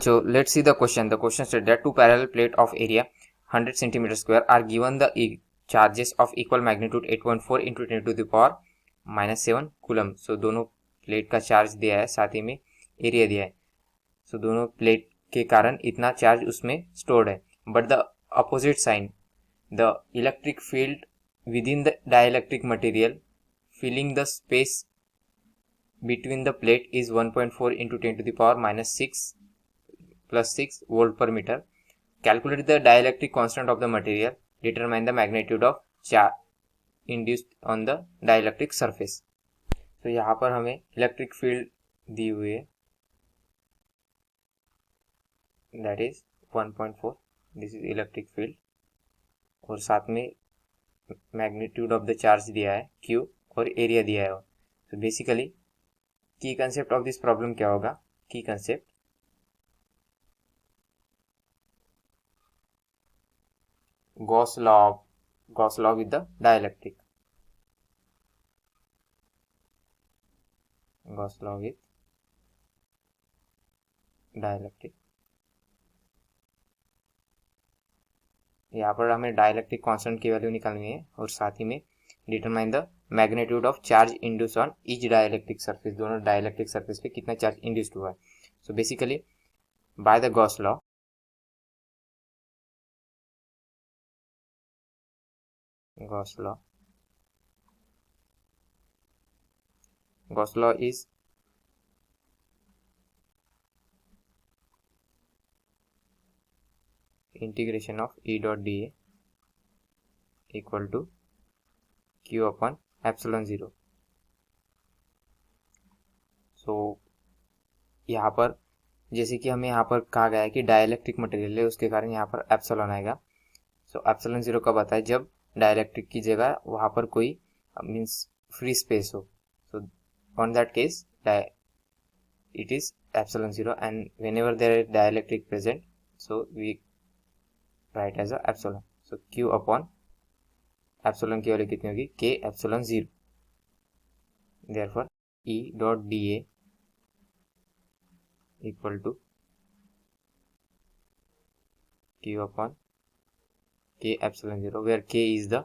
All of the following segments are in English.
So let's see the question. The question said that two parallel plate of area 100 centimeter square are given the charges of equal magnitude 8.4 into 10 to the power -7 coulomb. So दोनों plate का charge दिया है, साथ ही में area दिया है. So दोनों plate के कारण इतना चार्ज उसमें स्टोर्ड है. But the opposite sign, the electric field within the dielectric material filling the space between the plate is 1.4 into 10 to the power -6 plus 6 volt per meter. Calculate the dielectric constant of the material. Determine the magnitude of charge induced on the dielectric surface. तो यहाँ पर हमें electric field दी हुई है, that is 1.4. This is electric field, और साथ में magnitude of the charge दिया है Q और एरिया दिया है. तो बेसिकली की कंसेप्ट ऑफ दिस प्रॉब्लम क्या होगा? की concept, Gauss law with the dielectric. Gauss law with dielectric. यहाँ पर हमें डाइलेक्ट्रिक कांस्टेंट की वैल्यू निकालनी है, और साथ ही में determine the magnitude of charge induce on each dielectric surface. दोनों डाइलेक्ट्रिक सरफेस पे कितना चार्ज इंड्यूस्ड हुआ है. So basically by the Gauss law, Gauss law is integration of E dot dA equal to Q upon epsilon 0. सो यहाँ पर जैसे कि हमें यहाँ पर कहा गया है कि डाइलेक्ट्रिक मटेरियल है, उसके कारण यहाँ पर एप्सिलॉन आएगा. सो एप्सिलॉन 0 कब आता है? जब डाइलेक्ट्रिक की जगह वहाँ पर कोई मीन्स फ्री स्पेस हो. सो on that case it is epsilon 0, and whenever there is dielectric present, so we write as a epsilon. So Q upon epsilon की वैल्यू कितनी होगी? K epsilon 0. Therefore E dot dA equal to Q upon K epsilon 0, where K is the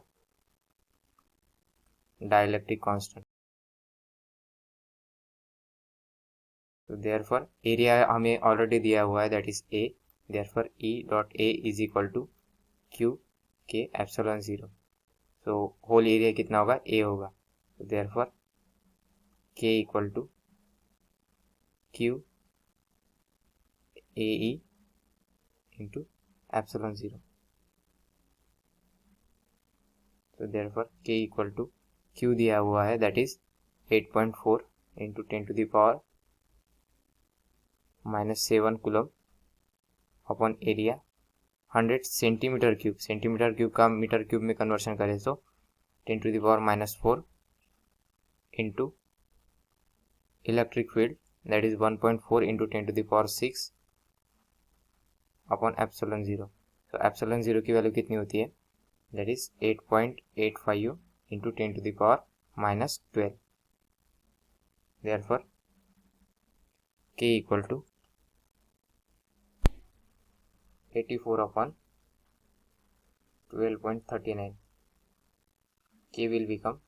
dielectric constant. So therefore area हमें already दिया हुआ है, that is A. Therefore E dot A is equal to Q K epsilon 0. So whole area कितना होगा? A होगा. So therefore K equal to Q AE into epsilon 0. So therefore K equal to Q दिया हुआ है, that is 8.4 into 10 to the power -7 coulomb upon area 100 centimetre cube. Centimetre cube का metre cube में conversion करें तो 10 to the power -4 into electric field, that is 1.4 into 10 to the power 6 upon epsilon 0. तो epsilon 0 की value कितनी होती है? that is 8.85 into 10 to the power -12. Therefore K equal to 84 upon 12.39. K will become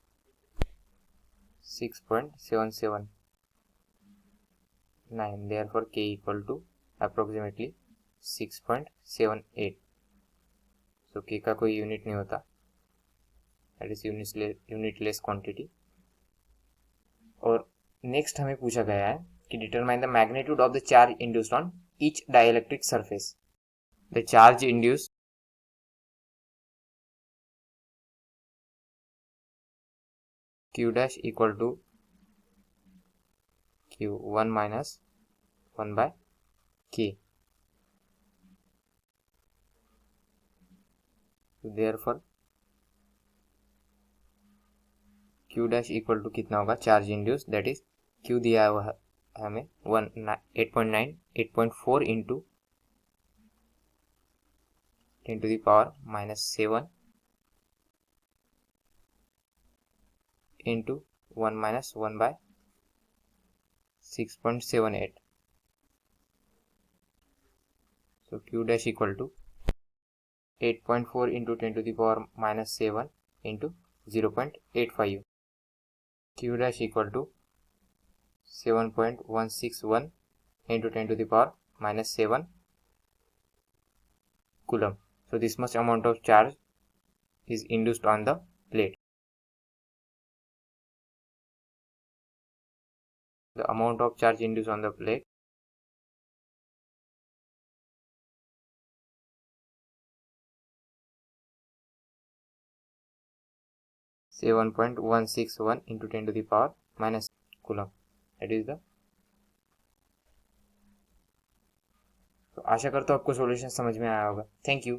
6.779. Therefore K equal to approximately 6.78. So K का कोई unit नहीं होता, that is unitless quantity. और नेक्स्ट हमें पूछा गया है कि determine the magnitude of the charge induced on each dielectric surface. The charge induced Q dash equal to Q 1 minus 1 by K. So therefore Q dash equal to कितना होगा? Charge induce, that is Q दिया हुआ है हमें 8.4 into 10 to the power -7 into 1 minus 1 by 6.78. So Q dash equal to 8.4 into 10 to the power minus 7 into 0.85. Q dash equal to 7.161 into 10 to the power minus 7 coulomb. So this much amount of charge is induced on the plate. The amount of charge induced on the plate is 7.161 into 10 to the power minus coulomb. That is the. तो आशा करता हूँ आपको solution समझ में आया होगा. Thank you.